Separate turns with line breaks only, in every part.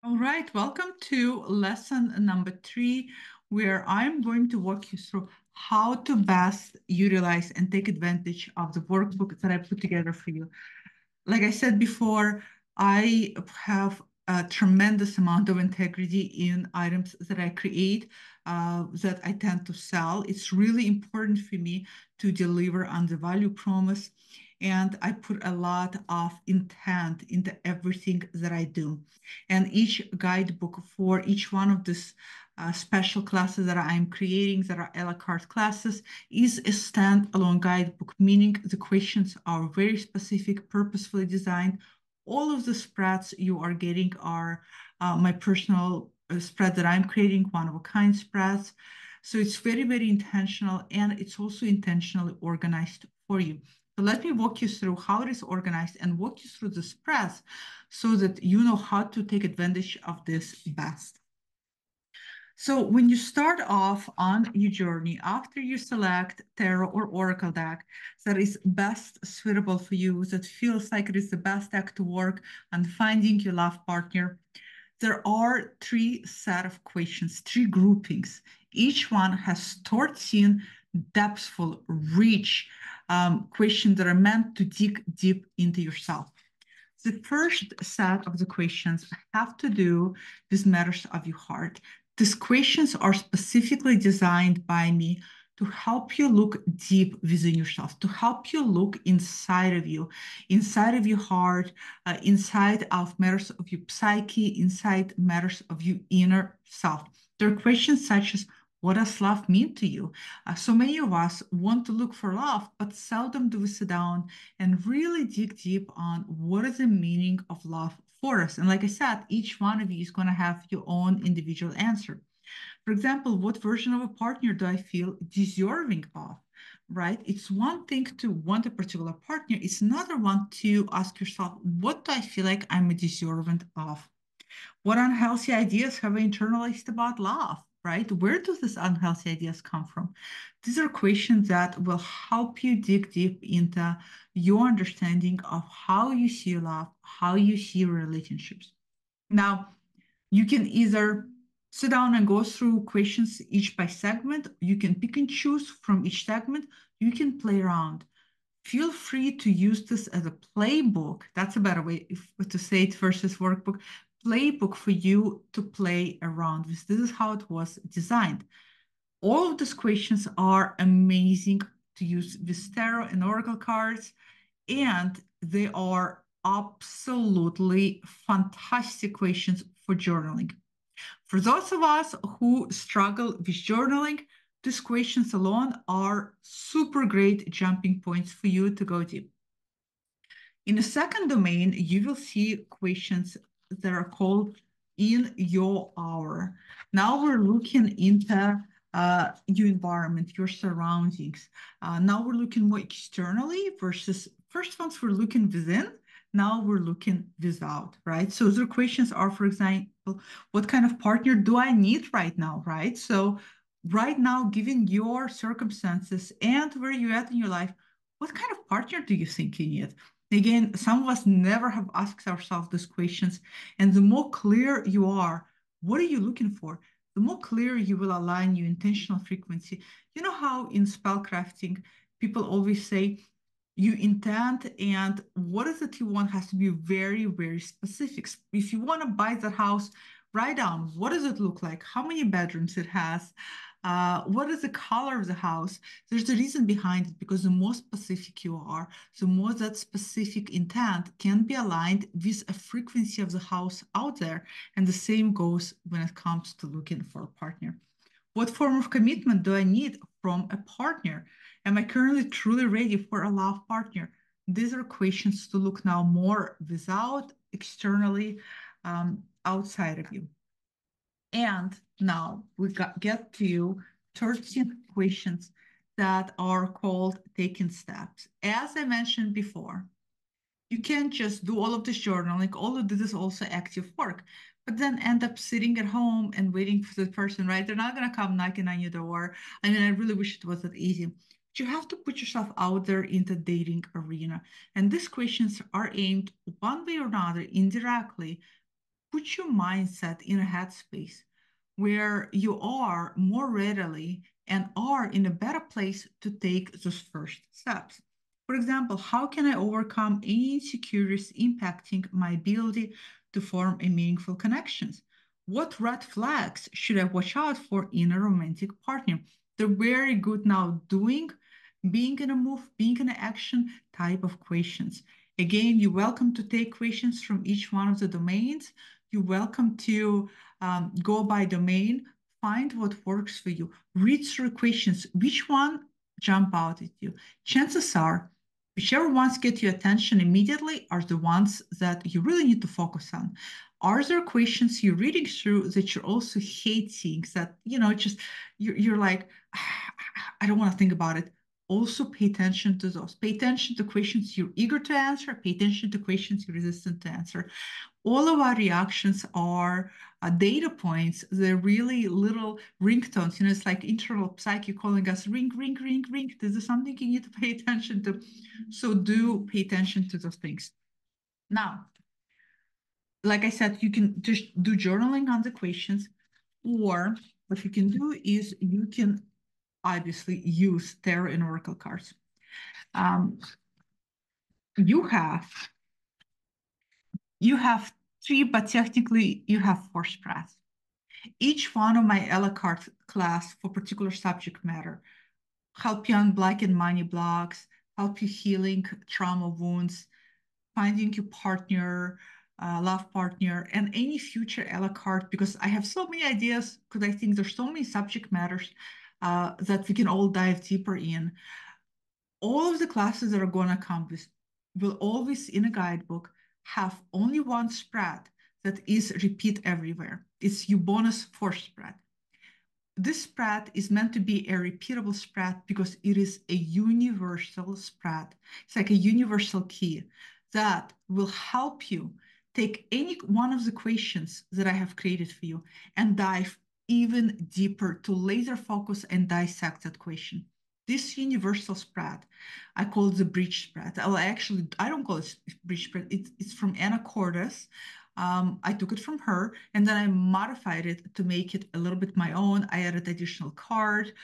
All right, welcome to lesson number 3, where I'm going to walk you through how to best utilize and take advantage of the workbook that I put together for you. Like I said before, I have a tremendous amount of integrity in items that I create, that I tend to sell. It's really important for me to deliver on the value promise. And I put a lot of intent into everything that I do. And each guidebook for each one of these special classes that I'm creating, that are a la carte classes, is a standalone guidebook, meaning the questions are very specific, purposefully designed. All of the spreads you are getting are my personal spread that I'm creating, one-of-a-kind spreads. So it's very, very intentional, and it's also intentionally organized for you. So let me walk you through how it is organized and walk you through the spreads so that you know how to take advantage of this best. So when you start off on your journey, after you select tarot or oracle deck that is best suitable for you, that feels like it is the best deck to work on finding your love partner, there are 3 set of questions, 3 groupings. Each one has 13 depthful, rich questions that are meant to dig deep into yourself. The first set of the questions have to do with matters of your heart. These questions are specifically designed by me to help you look deep within yourself, to help you look inside of you, inside of your heart, inside of matters of your psyche, inside matters of your inner self. There are questions such as, what does love mean to you? So many of us want to look for love, but seldom do we sit down and really dig deep on what is the meaning of love for us. And like I said, each one of you is going to have your own individual answer. For example, what version of a partner do I feel deserving of? Right? It's one thing to want a particular partner, it's another one to ask yourself, what do I feel like I'm deserving of? What unhealthy ideas have I internalized about love? Right? Where do these unhealthy ideas come from? These are questions that will help you dig deep into your understanding of how you see love, how you see relationships. Now, you can either sit down and go through questions each by segment. You can pick and choose from each segment. You can play around. Feel free to use this as a playbook. That's a better way to say it versus workbook. Playbook for you to play around with. This is how it was designed. All of these questions are amazing to use with tarot and oracle cards, and they are absolutely fantastic questions for journaling. For those of us who struggle with journaling, these questions alone are super great jumping points for you to go deep. In the second domain, you will see questions that are called in your hour. Now we're looking into your environment, your surroundings. Now we're looking more externally versus first ones we're looking within. Now we're looking without, right? So the questions are, for example, what kind of partner do I need right now, right? So right now, given your circumstances and where you're at in your life, what kind of partner do you think you need? Again, some of us never have asked ourselves these questions. And the more clear you are, what are you looking for? The more clear you will align your intentional frequency. You know how in spellcrafting, people always say, you intend and what is it you want has to be very, very specific. If you want to buy that house, write down what does it look like, how many bedrooms it has, what is the color of the house. There's a reason behind it because the more specific you are, the more that specific intent can be aligned with a frequency of the house out there. And the same goes when it comes to looking for a partner. What form of commitment do I need from a partner? Am I currently truly ready for a love partner? These are questions to look now more without, externally, outside of you. And now get to 13 questions that are called taking steps. As I mentioned before, you can't just do all of this journaling. All of this is also active work, but then end up sitting at home and waiting for the person, right? They're not going to come knocking on your door. I mean, I really wish it was that easy. But you have to put yourself out there in the dating arena. And these questions are aimed one way or another indirectly put your mindset in a headspace where you are more readily and are in a better place to take those first steps. For example, how can I overcome any insecurities impacting my ability to form a meaningful connections? What red flags should I watch out for in a romantic partner? They're very good now doing, being in a move, being in an action type of questions. Again, you're welcome to take questions from each one of the domains. You're welcome to go by domain, find what works for you, read through questions, which one jump out at you. Chances are, whichever ones get your attention immediately are the ones that you really need to focus on. Are there questions you're reading through that you're also hating, that, just you're like, I don't want to think about it. Also pay attention to those. Pay attention to questions you're eager to answer. Pay attention to questions you're resistant to answer. All of our reactions are data points. They're really little ringtones. It's like internal psyche calling us ring, ring, ring, ring. This is something you need to pay attention to. So do pay attention to those things. Now, like I said, you can just do journaling on the questions, or what you can do is you can obviously use tarot and oracle cards. Um, you have you have three, but technically you have four spreads. Each one of my a la carte class for particular subject matter help you unblocking money blocks, help you healing trauma wounds, finding your partner, love partner, and any future a la carte, because I have so many ideas, because I think there's so many subject matters that we can all dive deeper in. All of the classes that are going to come with will always in a guidebook have only one spread that is repeat everywhere. It's your bonus fourth spread. This spread is meant to be a repeatable spread because it is a universal spread. It's like a universal key that will help you take any one of the questions that I have created for you and dive even deeper to laser focus and dissect that question. This universal spread, I call it the bridge spread. I don't call it bridge spread. It's from Anna Cordes. I took it from her and then I modified it to make it a little bit my own. I added additional card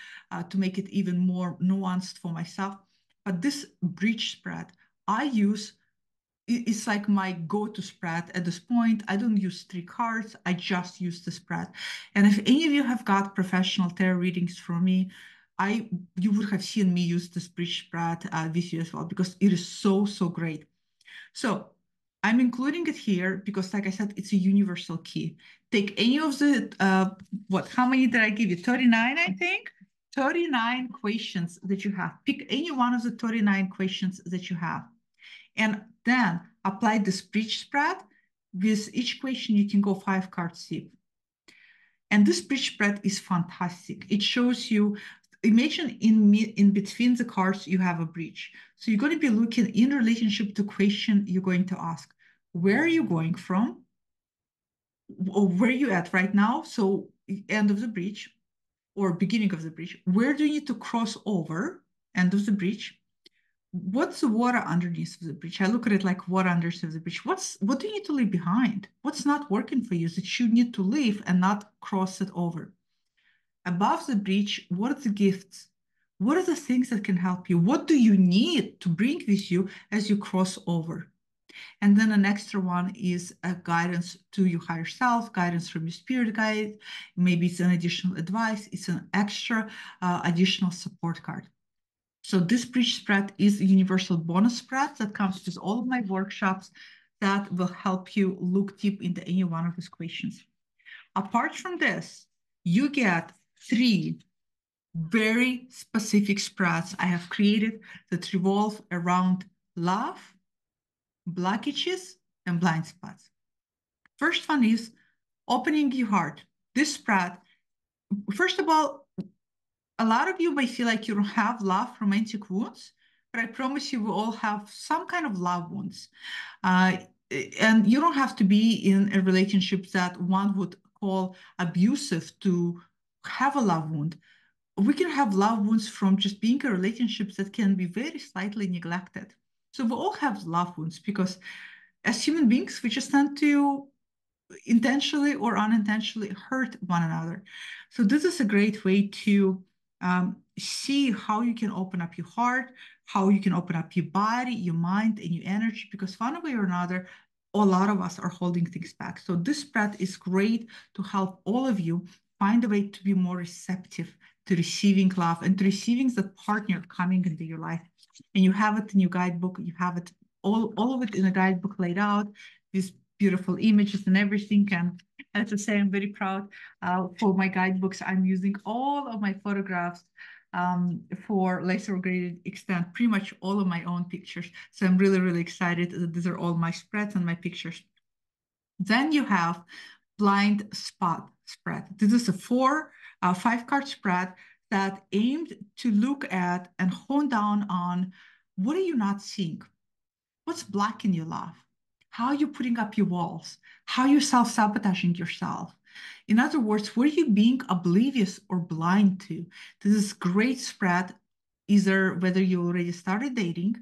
to make it even more nuanced for myself. But this bridge spread, I use, it's like my go-to spread at this point. I don't use three cards. I just use the spread. And if any of you have got professional tarot readings from me, you would have seen me use this bridge spread with you as well, because it is so, so great. So I'm including it here because, like I said, it's a universal key. Take any of the, how many did I give you? 39, I think. 39 questions that you have. Pick any one of the 39 questions that you have. And then apply this bridge spread. With each question, you can go 5 cards deep. And this bridge spread is fantastic. It shows you, imagine in between the cards, you have a bridge. So you're going to be looking in relationship to question you're going to ask. Where are you going from? Or where are you at right now? So end of the bridge or beginning of the bridge. Where do you need to cross over? End of the bridge. What's the water underneath of the bridge? I look at it like water underneath of the bridge. What do you need to leave behind? What's not working for you that you need to leave and not cross it over? Above the bridge, what are the gifts? What are the things that can help you? What do you need to bring with you as you cross over? And then an extra one is a guidance to your higher self, guidance from your spirit guide. Maybe it's an additional advice. It's an extra additional support card. So this bridge spread is a universal bonus spread that comes with all of my workshops that will help you look deep into any one of these questions. Apart from this, you get 3 very specific spreads I have created that revolve around love, blockages, and blind spots. First one is opening your heart. This spread, first of all, a lot of you may feel like you don't have love romantic wounds, but I promise you we all have some kind of love wounds. And you don't have to be in a relationship that one would call abusive to have a love wound. We can have love wounds from just being in relationships that can be very slightly neglected. So we all have love wounds because as human beings, we just tend to intentionally or unintentionally hurt one another. So this is a great way to see how you can open up your heart, how you can open up your body, your mind, and your energy, because one way or another, a lot of us are holding things back. So this spread is great to help all of you find a way to be more receptive to receiving love and to receiving the partner coming into your life. And you have it in your guidebook, you have it all of it in a guidebook laid out, these beautiful images and everything. And I have to say, I'm very proud for my guidebooks. I'm using all of my photographs for lesser graded extent, pretty much all of my own pictures. So I'm really, really excited that these are all my spreads and my pictures. Then you have blind spot spread. This is a 5-card spread that aimed to look at and hone down on what are you not seeing? What's blocking your love? How are you putting up your walls? How are you self-sabotaging yourself? In other words, what are you being oblivious or blind to? This is great spread, either whether you already started dating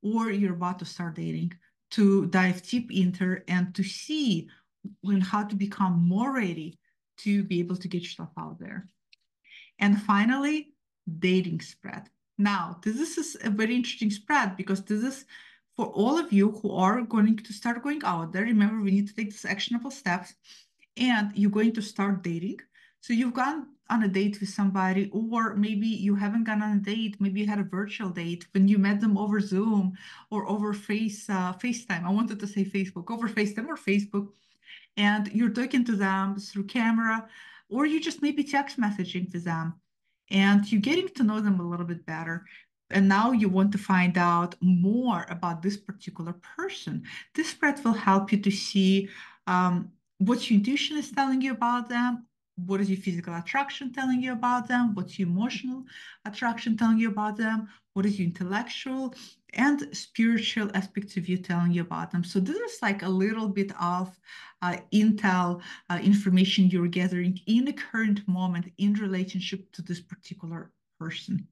or you're about to start dating, to dive deep into and to see when how to become more ready to be able to get yourself out there. And finally, dating spread. Now, this is a very interesting spread because this is for all of you who are going to start going out there. Remember, we need to take these actionable steps and you're going to start dating. So you've gone on a date with somebody, or maybe you haven't gone on a date. Maybe you had a virtual date when you met them over Zoom or over FaceTime. I wanted to say Facebook, over FaceTime or Facebook, and you're talking to them through camera, or you just maybe text messaging to them, and you're getting to know them a little bit better. And now you want to find out more about this particular person. This spread will help you to see what your intuition is telling you about them, what is your physical attraction telling you about them, what's your emotional attraction telling you about them, what is your intellectual and spiritual aspects of you telling you about them. So this is like a little bit of intel information you're gathering in the current moment in relationship to this particular person.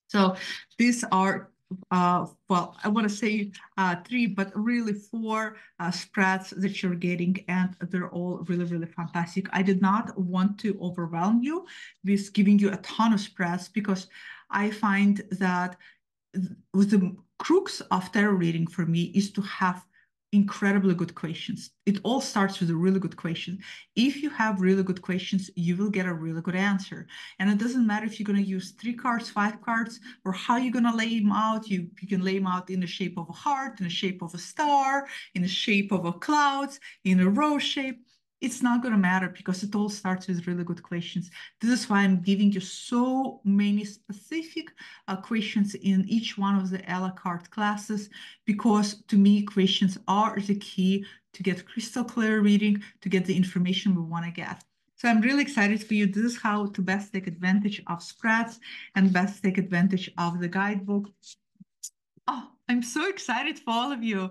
So these are, well, I want to say 3, but really 4 spreads that you're getting, and they're all really, really fantastic. I did not want to overwhelm you with giving you a ton of spreads because I find that with the crux of tarot reading for me is to have incredibly good questions. It all starts with a really good question. If you have really good questions, you will get a really good answer. And it doesn't matter if you're going to use 3 cards, 5 cards, or how you're going to lay them out. You can lay them out in the shape of a heart, in the shape of a star, in the shape of a clouds, in a rose shape. It's not going to matter because it all starts with really good questions. This is why I'm giving you so many specific questions in each one of the a la carte classes, because to me, questions are the key to get crystal clear reading, to get the information we want to get. So I'm really excited for you. This is how to best take advantage of spreads and best take advantage of the guidebook. Oh, I'm so excited for all of you.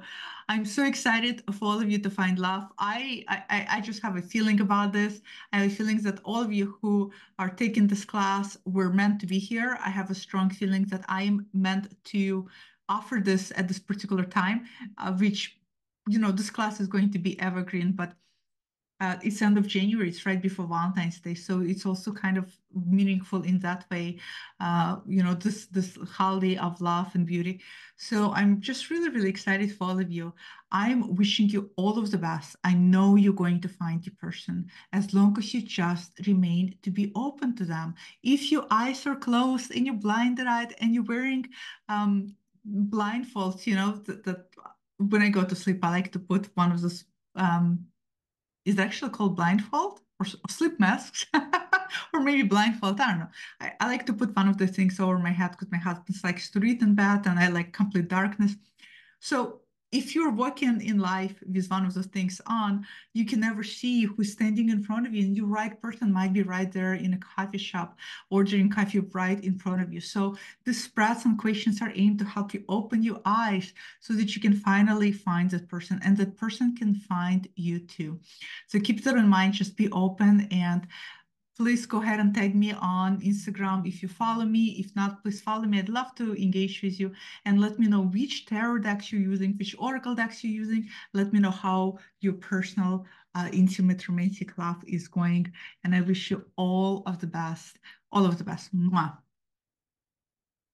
I'm so excited for all of you to find love. I just have a feeling about this. I have a feeling that all of you who are taking this class were meant to be here. I have a strong feeling that I am meant to offer this at this particular time, which, you know, this class is going to be evergreen, but it's end of January. It's right before Valentine's Day, so it's also kind of meaningful in that way. You know, this holiday of love and beauty. So I'm just really, really excited for all of you. I'm wishing you all of the best. I know you're going to find your person as long as you just remain to be open to them. If your eyes are closed and you're blinded and you're wearing blindfolds, you know that when I go to sleep, I like to put one of those. Is actually called blindfold or sleep masks, or maybe blindfold. I don't know. I like to put one of the things over my head because my husband likes to read in bed and I like complete darkness. So if you're walking in life with one of those things on, you can never see who's standing in front of you, and your right person might be right there in a coffee shop ordering coffee right in front of you. So the spreads and questions are aimed to help you open your eyes so that you can finally find that person and that person can find you too. So keep that in mind, just be open and Please go ahead and tag me on Instagram if you follow me. If not, please follow me. I'd love to engage with you and let me know which tarot decks you're using, which oracle decks you're using. Let me know how your personal, intimate, romantic love is going. And I wish you all of the best. All of the best. Mwah.